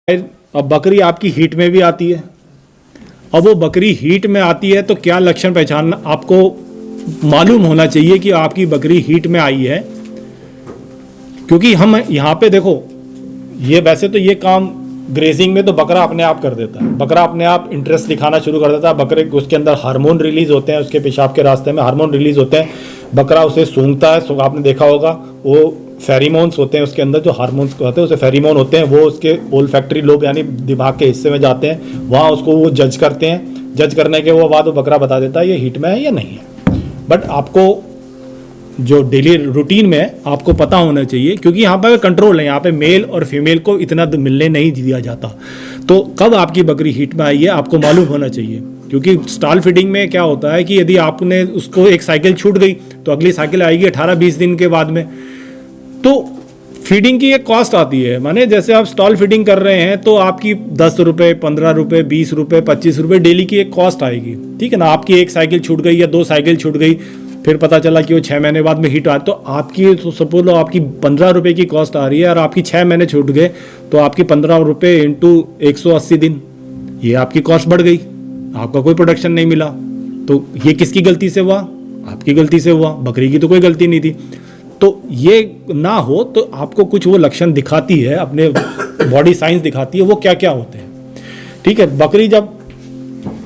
अब बकरी आपकी हीट में भी आती है। अब वो बकरी हीट में आती है तो क्या लक्षण पहचानना, आपको मालूम होना चाहिए कि आपकी बकरी हीट में आई है। क्योंकि हम यहाँ पे देखो, ये वैसे तो ये काम ग्रेजिंग में तो बकरा अपने आप कर देता है, बकरा अपने आप इंटरेस्ट दिखाना शुरू कर देता है। बकरे उसके अंदर हार्मोन रिलीज होते हैं, उसके पेशाब के रास्ते में हार्मोन रिलीज होते हैं, बकरा उसे सूंघता है। आपने देखा होगा वो फेरीमोन्स होते हैं उसके अंदर, जो हार्मोन्स कहते हैं उसे फेरीमोन होते हैं, वो उसके ओल्फैक्टरी लोब यानी दिमाग के हिस्से में जाते हैं, वहाँ उसको वो जज करते हैं। जज करने के वो बाद वो बकरा बता देता है ये हीट में है या नहीं है। बट आपको जो डेली रूटीन में आपको पता होना चाहिए, क्योंकि यहाँ पर कंट्रोल है, यहाँ पे मेल और फीमेल को इतना मिलने नहीं दिया जाता। तो कब आपकी बकरी हीट में आई है आपको मालूम होना चाहिए। क्योंकि स्टॉल फीडिंग में क्या होता है कि यदि आपने उसको एक साइकिल छूट गई तो अगली साइकिल आएगी 18-20 दिन के बाद में। तो फीडिंग की एक कॉस्ट आती है, माने जैसे आप स्टॉल फीडिंग कर रहे हैं तो आपकी 10 रुपये, 15 रुपये, 20 रुपये, 25 रुपये डेली की एक कॉस्ट आएगी। ठीक है ना, आपकी एक साइकिल छूट गई या 2 साइकिल छूट गई, फिर पता चला कि वो 6 महीने बाद में हीट आ, तो आपकी सपोज लो आपकी 15 रुपये की कॉस्ट आ रही है और आपकी 6 महीने छूट गए तो आपकी 15 रुपये इंटू 180 दिन, ये आपकी कॉस्ट बढ़ गई, आपका कोई प्रोडक्शन नहीं मिला। तो ये किसकी गलती से हुआ? आपकी गलती से हुआ, बकरी की तो कोई गलती नहीं थी। तो ये ना हो तो आपको कुछ वो लक्षण दिखाती है, अपने बॉडी साइंस दिखाती है वो क्या क्या होते हैं। ठीक है, बकरी जब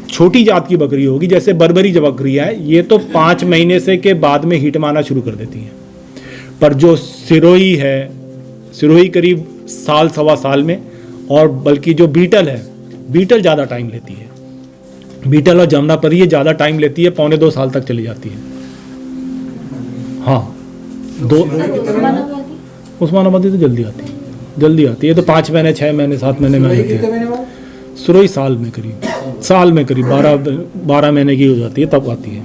छोटी जात की बकरी होगी, जैसे बर्बरी जो बकरी है, ये तो 5 महीने से के बाद में हीट में आना शुरू कर देती हैं। पर जो सिरोही है, सिरोही करीब साल सवा साल में, और बल्कि जो बीटल है, बीटल ज़्यादा टाइम लेती है। बीटल और जमुनापरी ये ज़्यादा टाइम लेती है, 1.25 साल तक चली जाती है। हाँ, उस्मानाबादी तो जल्दी आती है, जल्दी आती है। तो 5 महीने, 6 महीने, 7 महीने में आती है। सुरई साल में करीब 12 महीने की हो जाती है तब आती है।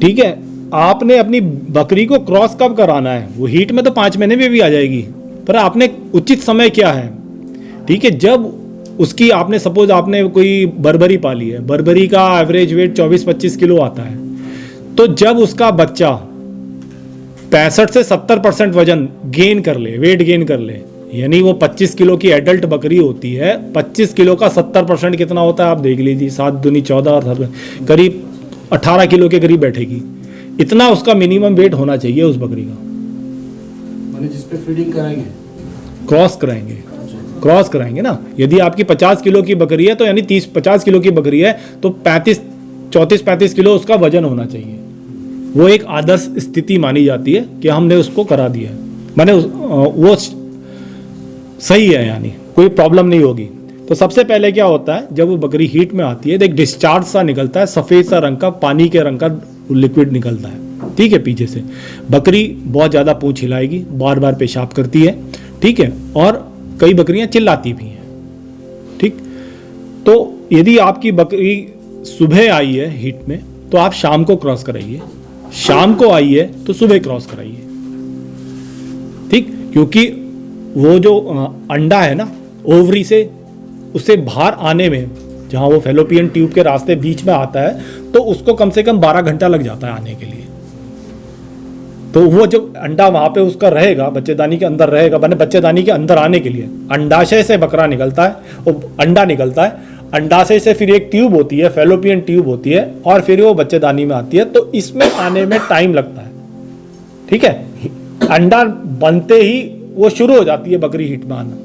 ठीक है, आपने अपनी बकरी को क्रॉस कब कराना है? वो हीट में तो 5 महीने में भी आ जाएगी, पर आपने उचित समय क्या है? ठीक है, जब उसकी आपने सपोज आपने कोई बर्बरी पाली है, बर्बरी का एवरेज वेट 24-25 किलो आता है, तो जब उसका बच्चा 65 से 70% वजन गेन कर ले, वेट गेन कर ले, यानी वो 25 किलो की एडल्ट बकरी होती है, 25 किलो का 70% कितना होता है आप देख लीजिए, 7 दूनी 14 और करीब 18 किलो के करीब बैठेगी। इतना उसका मिनिमम वेट होना चाहिए उस बकरी का। जिस पे फीडिंग कराएंगे, क्रॉस कराएंगे ना। यदि आपकी 50 किलो की बकरी है तो यानी 50 किलो की बकरी है तो 34-35 किलो उसका वजन होना चाहिए। वो एक आदर्श स्थिति मानी जाती है कि हमने उसको करा दिया, माने वो सही है, यानी कोई प्रॉब्लम नहीं होगी। तो सबसे पहले क्या होता है, जब वो बकरी हीट में आती है तो एक डिस्चार्ज सा निकलता है, सफ़ेद सा रंग का, पानी के रंग का लिक्विड निकलता है। ठीक है, पीछे से बकरी बहुत ज़्यादा पूंछ हिलाएगी, बार बार पेशाब करती है। ठीक है, और कई बकरियां चिल्लाती भी हैं। ठीक, तो यदि आपकी बकरी सुबह आई है हीट में तो आप शाम को क्रॉस कराइए, शाम को आई है तो सुबह क्रॉस कराइए। ठीक, क्योंकि वो जो अंडा है ना ओवरी से, उसे बाहर आने में, जहाँ वो फैलोपियन ट्यूब के रास्ते बीच में आता है, तो उसको कम से कम 12 घंटा लग जाता है आने के लिए। तो वो जो अंडा वहाँ पे उसका रहेगा, बच्चेदानी के अंदर रहेगा, मैंने बच्चेदानी के अंदर आने के लिए अंडाशय से बकरा निकलता है, वो अंडा निकलता है, अंडाशय से फिर एक ट्यूब होती है, फैलोपियन ट्यूब होती है, और फिर वो बच्चेदानी में आती है। तो इसमें आने में टाइम लगता है। ठीक है, अंडा बनते ही वो शुरू हो जाती है बकरी हीट में आना।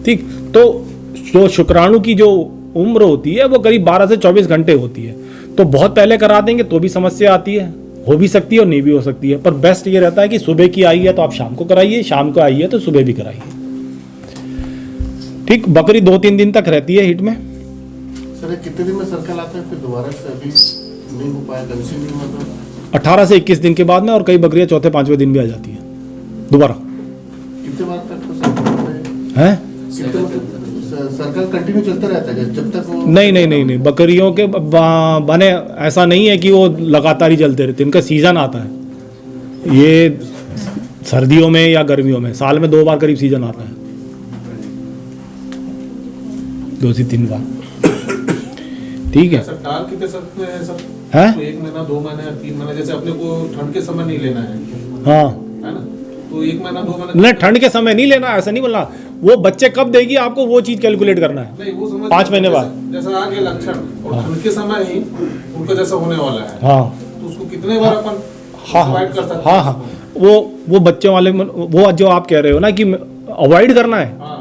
ठीक, तो जो शुक्राणु की जो उम्र होती है वो करीब 12 से 24 घंटे होती है। तो बहुत पहले करा देंगे तो भी समस्या आती है, हो भी सकती है और नहीं भी हो सकती है। पर बेस्ट ये रहता है कि सुबह की आई है तो आप शाम को कराइए, शाम को आई है तो सुबह भी कराइए। ठीक, बकरी 2-3 दिन तक रहती है हीट में। सर कितने दिन में सर्कल आता है फिर दोबारा से? अभी नहीं हो पाया, कंटिन्यू मतलब 18 से 21 दिन के बाद में, और कई बकरियां 4-5वें दिन भी आ जाती है दोबारा। कितने बार तक तो सर्कल है? सर्कल कंटिन्यू चलता रहता है जब तक वो नहीं, बकरियों के बने ऐसा नहीं है कि वो लगातार ही चलते रहते, इनका सीजन आता है। ये सर्दियों में या गर्मियों में साल में 2 बार करीब सीजन आता है, 2 से 3 बार। ठीक है, टाल कितने सकते हैं सब है? 1 महीना, 2 महीने, 3 महीने, जैसे अपने को ठंड के समय नहीं लेना है, हाँ, है ना, तो 1 महीना 2 महीना नहीं, ठंड के समय नहीं लेना, ऐसा नहीं बोलना। वो बच्चे कब देगी आपको, वो चीज कैलकुलेट करना है। नहीं, वो समझ 5 महीने बाद। जैसा आ गया लक्षण और ठंड के समय ही उनको जैसा होने वाला है, हाँ तो उसको कितने बार अपन हाँ अवॉइड कर सकते हाँ हाँ, वो बच्चों वाले वो जो आप कह रहे हो ना कि अवॉइड करना है, हाँ,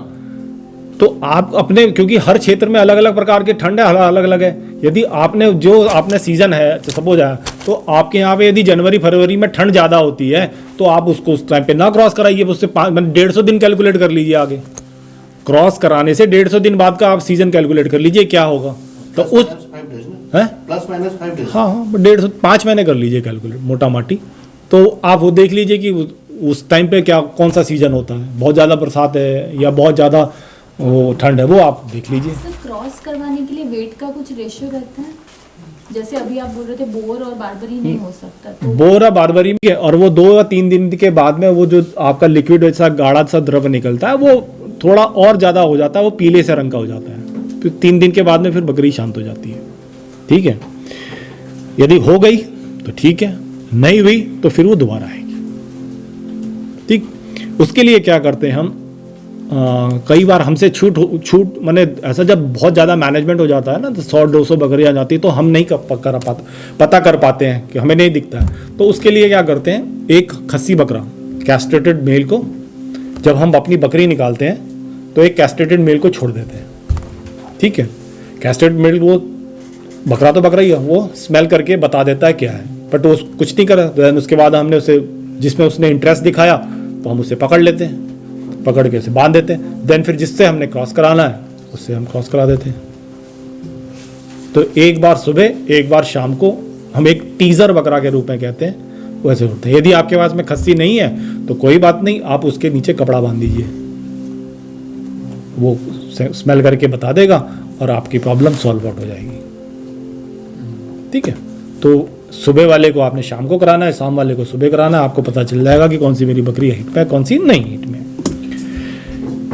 तो आप अपने, क्योंकि हर क्षेत्र में अलग अलग प्रकार के ठंड है, अलग अलग है। यदि आपने सीजन है सपोज है, तो आपके यहाँ पे यदि जनवरी फरवरी में ठंड ज़्यादा होती है तो आप उसको उस टाइम पे ना क्रॉस कराइए, उससे 150 दिन कैलकुलेट कर लीजिए आगे। क्रॉस कराने से 150 दिन बाद का आप सीजन कैलकुलेट कर लीजिए क्या होगा। तो उस है +-5 डेज। हाँ हाँ, 5 महीने कर लीजिए कैलकुलेट मोटा माटी। तो आप वो देख लीजिए कि उस टाइम पे क्या कौन सा सीजन होता है, बहुत ज़्यादा बरसात है या बहुत ज़्यादा वो ठंड है, वो आप देख लीजिए। सर क्रॉस करवाने के लिए वेट का कुछ रेशियो रहता है? जैसे अभी आप बोल रहे थे बोर और बारबरी नहीं हो सकता, तो बोर और बारबरी में, और वो 2 या 3 दिन के बाद में वो जो आपका लिक्विड ऐसा गाढ़ा सा द्रव निकलता है वो थोड़ा और ज़्यादा हो जाता है, वो पीले से रंग का हो जाता है। फिर 3 दिन के बाद में फिर बकरी शांत हो जाती है। ठीक है, यदि हो गई तो ठीक है, नहीं हुई तो फिर वो दोबारा आएगी। ठीक, उसके लिए क्या करते हैं हम, कई बार हमसे छूट माने ऐसा जब बहुत ज़्यादा मैनेजमेंट हो जाता है ना, तो 100-200 बकरियाँ आ जाती है, तो हम नहीं पता कर पाते हैं कि हमें नहीं दिखता है। तो उसके लिए क्या करते हैं, एक खस्सी बकरा कैस्ट्रेटेड मेल को जब हम अपनी बकरी निकालते हैं तो एक कैस्ट्रेटेड मेल को छोड़ देते हैं। ठीक है, कैस्ट्रेटेड मेल वो बकरा तो बकरा ही है, वो स्मेल करके बता देता है क्या है, बट वो कुछ नहीं करा। देन उसके बाद हमने उसे, जिसमें उसने इंटरेस्ट दिखाया तो हम उसे पकड़ लेते हैं, पकड़ के उसे बांध देते हैं। देन फिर जिससे हमने क्रॉस कराना है उससे हम क्रॉस करा देते हैं। तो एक बार सुबह एक बार शाम को हम एक टीजर बकरा के रूप में कहते हैं, वैसे होते हैं। यदि आपके पास में खस्सी नहीं है तो कोई बात नहीं, आप उसके नीचे कपड़ा बांध दीजिए, वो स्मेल करके बता देगा और आपकी प्रॉब्लम सॉल्व आउट हो जाएगी। ठीक है, तो सुबह वाले को आपने शाम को कराना है, शाम वाले को सुबह कराना है, आपको पता चल जाएगा कि कौन सी मेरी बकरी हिट पे है, कौन सी नहीं हिट में।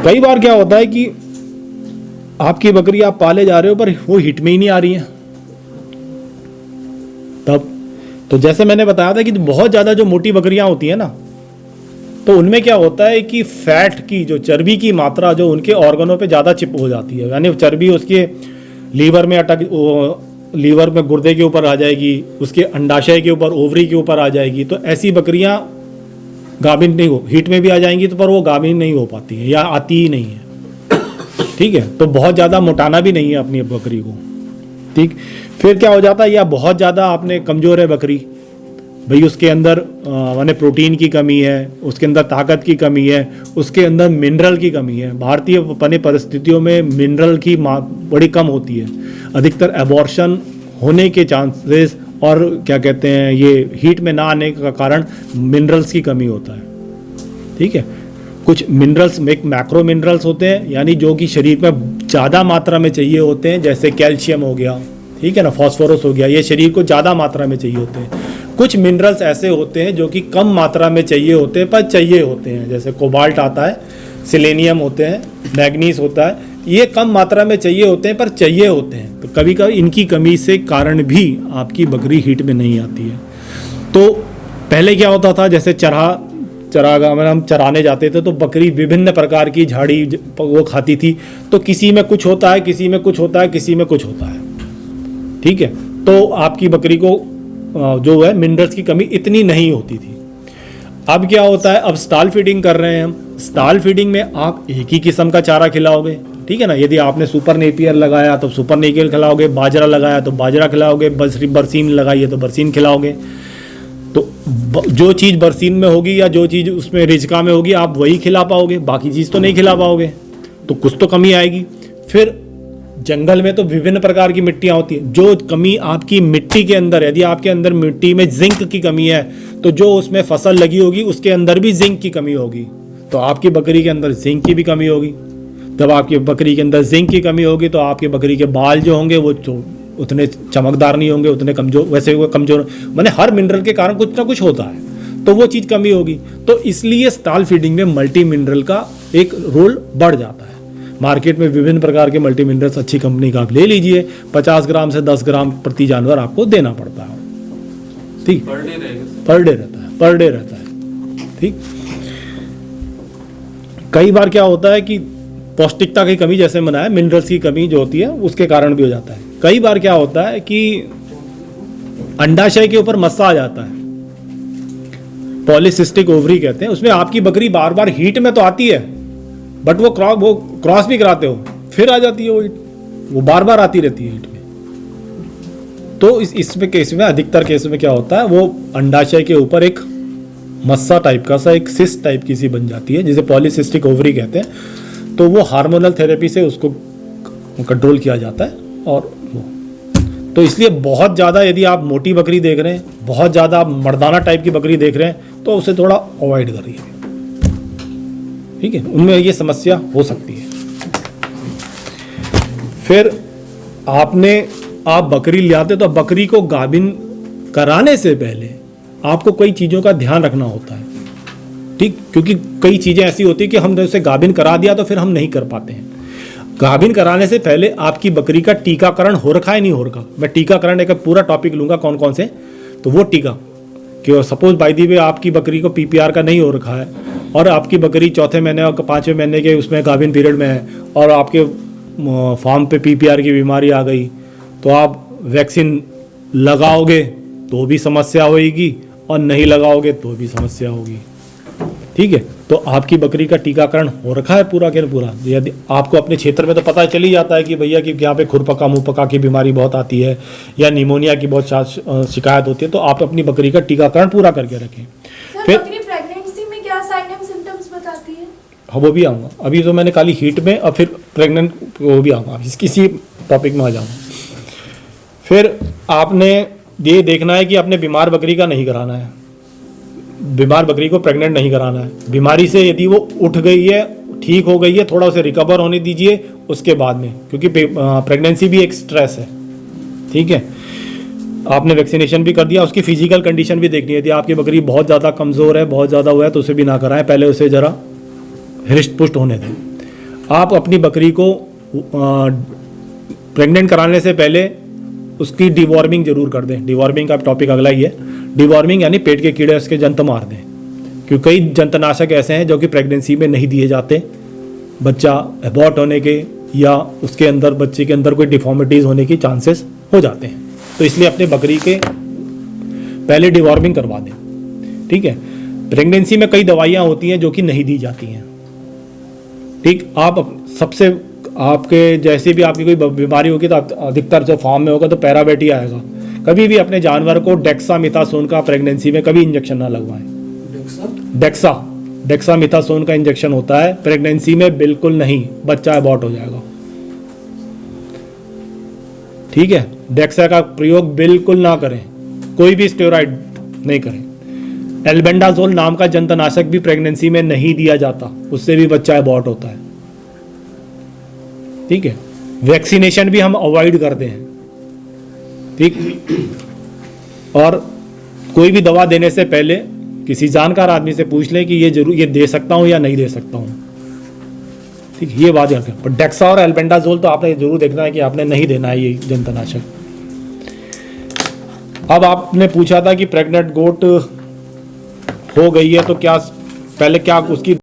कई बार क्या होता है कि आपकी बकरी आप पाले जा रहे हो पर वो हिट में ही नहीं आ रही है, तब तो जैसे मैंने बताया था कि बहुत ज़्यादा जो मोटी बकरियां होती है ना, तो उनमें क्या होता है कि फैट की जो चर्बी की मात्रा जो उनके ऑर्गनों पे ज़्यादा चिप हो जाती है, यानी चर्बी उसके लीवर में लीवर में गुर्दे के ऊपर आ जाएगी, उसके अंडाशय के ऊपर, ओवरी के ऊपर आ जाएगी। तो ऐसी बकरियां गाभिन नहीं हो, हीट में भी आ जाएंगी तो पर वो गाभिन नहीं हो पाती है या आती ही नहीं है। ठीक है, तो बहुत ज़्यादा मोटाना भी नहीं है अपनी बकरी को। ठीक, फिर क्या हो जाता है, या बहुत ज़्यादा आपने कमज़ोर है बकरी, भाई उसके अंदर माने प्रोटीन की कमी है, उसके अंदर ताकत की कमी है, उसके अंदर मिनरल की कमी है। भारतीय अपने परिस्थितियों में मिनरल की बड़ी कम होती है, अधिकतर एबॉर्शन होने के चांसेस और क्या कहते हैं ये हीट में ना आने का कारण मिनरल्स की कमी होता है। ठीक है, कुछ मिनरल्स एक मैक्रो मिनरल्स होते हैं, यानी जो कि शरीर में ज़्यादा मात्रा में चाहिए होते हैं, जैसे कैल्शियम हो गया, ठीक है ना, फास्फोरस हो गया, ये शरीर को ज़्यादा मात्रा में चाहिए होते हैं। कुछ मिनरल्स ऐसे होते हैं जो कि कम मात्रा में चाहिए होते हैं पर चाहिए होते हैं, जैसे कोबाल्ट आता है, सिलेनियम होते हैं, मैग्नीज होता है, ये कम मात्रा में चाहिए होते हैं पर चाहिए होते हैं। तो कभी कभी इनकी कमी से कारण भी आपकी बकरी हीट में नहीं आती है। तो पहले क्या होता था, जैसे चरागाह में हम चराने जाते थे तो बकरी विभिन्न प्रकार की झाड़ी वो खाती थी, तो किसी में कुछ होता है, किसी में कुछ होता है, किसी में कुछ होता है। ठीक है, तो आपकी बकरी को जो है मिनरल्स की कमी इतनी नहीं होती थी। अब क्या होता है, अब स्टाल फीडिंग कर रहे हैं हम। स्टाल फीडिंग में आप एक ही किस्म का चारा खिलाओगे, ठीक है ना। यदि आपने सुपर नेपियर लगाया तो सुपर नेपियर खिलाओगे, बाजरा लगाया तो बाजरा खिलाओगे, बरसीन लगाई है तो बरसीन खिलाओगे। तो जो चीज़ बरसीन में होगी या जो चीज़ उसमें रिजका में होगी आप वही खिला पाओगे, बाकी चीज़ तो नहीं खिला पाओगे, तो कुछ तो कमी आएगी। फिर जंगल में तो विभिन्न प्रकार की मिट्टियाँ होती हैं, जो कमी आपकी मिट्टी के अंदर, यदि आपके अंदर मिट्टी में जिंक की कमी है तो जो उसमें फसल लगी होगी उसके अंदर भी जिंक की कमी होगी, तो आपकी बकरी के अंदर जिंक की भी कमी होगी। जब आपकी बकरी के अंदर जिंक की कमी होगी तो आपकी बकरी के बाल जो होंगे वो उतने चमकदार नहीं होंगे, उतने कमजोर, वैसे वो कमजोर, माने हर मिनरल के कारण कुछ ना कुछ होता है, तो वो चीज़ कमी होगी। तो इसलिए स्टाल फीडिंग में मल्टी मिनरल का एक रोल बढ़ जाता है। मार्केट में विभिन्न प्रकार के मल्टी मिनरल्स अच्छी कंपनी का आप ले लीजिए, 50 ग्राम से 10 ग्राम प्रति जानवर आपको देना पड़ता है। ठीक, पर डे रहता है, ठीक। कई बार क्या होता है कि पौष्टिकता की कमी, जैसे मना है मिनरल्स की कमी जो होती है उसके कारण भी हो जाता है। कई बार क्या होता है कि अंडाशय के ऊपर मस्सा आ जाता है, पॉलीसिस्टिक ओवरी कहते हैं, उसमें आपकी बकरी बार बार हीट में तो आती है, बट वो क्रॉस भी कराते हो फिर आ जाती है वो बार बार आती रहती है हीट में। तो इसमें केस में अधिकतर केस में क्या होता है, वो अंडाशय के ऊपर एक मस्सा टाइप का सा, एक सिस्ट टाइप की सी बन जाती है, जिसे पॉलीसिस्टिक ओवरी कहते हैं। तो वो हार्मोनल थेरेपी से उसको कंट्रोल किया जाता है। और वो तो इसलिए बहुत ज़्यादा यदि आप मोटी बकरी देख रहे हैं, बहुत ज़्यादा मर्दाना टाइप की बकरी देख रहे हैं, तो उसे थोड़ा अवॉइड करिए, ठीक है, उनमें ये समस्या हो सकती है। फिर आप बकरी ले आते तो बकरी को गाभिन कराने से पहले आपको कई चीज़ों का ध्यान रखना होता है, ठीक, क्योंकि कई चीज़ें ऐसी होती है कि हमने उसे गाभिन करा दिया तो फिर हम नहीं कर पाते हैं। गाभिन कराने से पहले आपकी बकरी का टीकाकरण हो रखा है नहीं हो रखा, मैं टीकाकरण एक पूरा टॉपिक लूँगा कौन कौन से, तो वो टीका कि सपोज बाय दी वे आपकी बकरी को पीपीआर का नहीं हो रखा है और आपकी बकरी चौथे महीने और 5वें महीने के उसमें गाभिन पीरियड में है और आपके फार्म पे पीपीआर की बीमारी आ गई, तो आप वैक्सीन लगाओगे तो भी समस्या होगी और नहीं लगाओगे तो भी समस्या होगी, ठीक है। तो आपकी बकरी का टीकाकरण हो रखा है पूरा के पूरा। यदि आपको अपने क्षेत्र में तो पता चल ही जाता है कि भैया कि यहाँ पे खुरपका मुंहपका की बीमारी बहुत आती है या निमोनिया की बहुत शिकायत होती है, तो आप अपनी बकरी का टीकाकरण पूरा करके रखें। फिर बकरी प्रेगनेंसी में क्या साइन एंड सिम्टम्स बताती है? हाँ वो भी आऊँगा, अभी तो मैंने खाली हीट में और फिर प्रेग्नेंट वो भी आऊँगा, किसी टॉपिक में आ जाऊँगा। फिर आपने ये देखना है कि आपने बीमार बकरी का नहीं कराना है, बीमार बकरी को प्रेग्नेंट नहीं कराना है। बीमारी से यदि वो उठ गई है, ठीक हो गई है, थोड़ा उसे रिकवर होने दीजिए उसके बाद में, क्योंकि प्रेगनेंसी भी एक स्ट्रेस है, ठीक है। आपने वैक्सीनेशन भी कर दिया, उसकी फिजिकल कंडीशन भी देखनी है। यदि आपकी बकरी बहुत ज़्यादा कमज़ोर है, बहुत ज़्यादा हुआ है, तो उसे भी ना कराएं, पहले उसे ज़रा हृष्ट पुष्ट होने दें। आप अपनी बकरी को प्रेग्नेंट कराने से पहले उसकी डिवॉर्मिंग जरूर कर दें। डिवॉर्मिंग का टॉपिक अगला ही है। डिवॉर्मिंग यानी पेट के कीड़े उसके जंत मार दें, क्योंकि कई जंतनाशक ऐसे हैं जो कि प्रेगनेंसी में नहीं दिए जाते, बच्चा अबॉर्ट होने के या उसके अंदर बच्चे के अंदर कोई डिफॉर्मिटीज़ होने की चांसेस हो जाते हैं। तो इसलिए अपने बकरी के पहले डिवॉर्मिंग करवा दें, ठीक है। प्रेगनेंसी में कई दवाइयाँ होती हैं जो कि नहीं दी जाती हैं, ठीक। आप सबसे आपके जैसे भी आपकी कोई बीमारी होगी तो अधिकतर जो फार्म में होगा तो पैराबेटी आएगा। कभी भी अपने जानवर को डेक्सामिथासोन का प्रेगनेंसी में कभी इंजेक्शन ना लगवाएं। डेक्सामिथासोन का इंजेक्शन होता है प्रेगनेंसी में, बिल्कुल नहीं, बच्चा अबॉर्ट हो जाएगा, ठीक है। डेक्सा का प्रयोग बिल्कुल ना करें, कोई भी स्टेरॉइड नहीं करें। एल्बेंडाजोल नाम का जंतुनाशक भी प्रेगनेंसी में नहीं दिया जाता, उससे भी बच्चा अबॉर्ट होता है, ठीक है। वैक्सीनेशन भी हम अवॉइड करते हैं, ठीक। और कोई भी दवा देने से पहले किसी जानकार आदमी से पूछ लें कि ये दे सकता हूं या नहीं दे सकता हूं, ठीक। ये बात याद रखें। पर डेक्सा और एल्बेंडाजोल तो आपने जरूर देखना है कि आपने नहीं देना है ये जंतुनाशक। अब आपने पूछा था कि प्रेग्नेंट गोट हो गई है तो क्या पहले क्या उसकी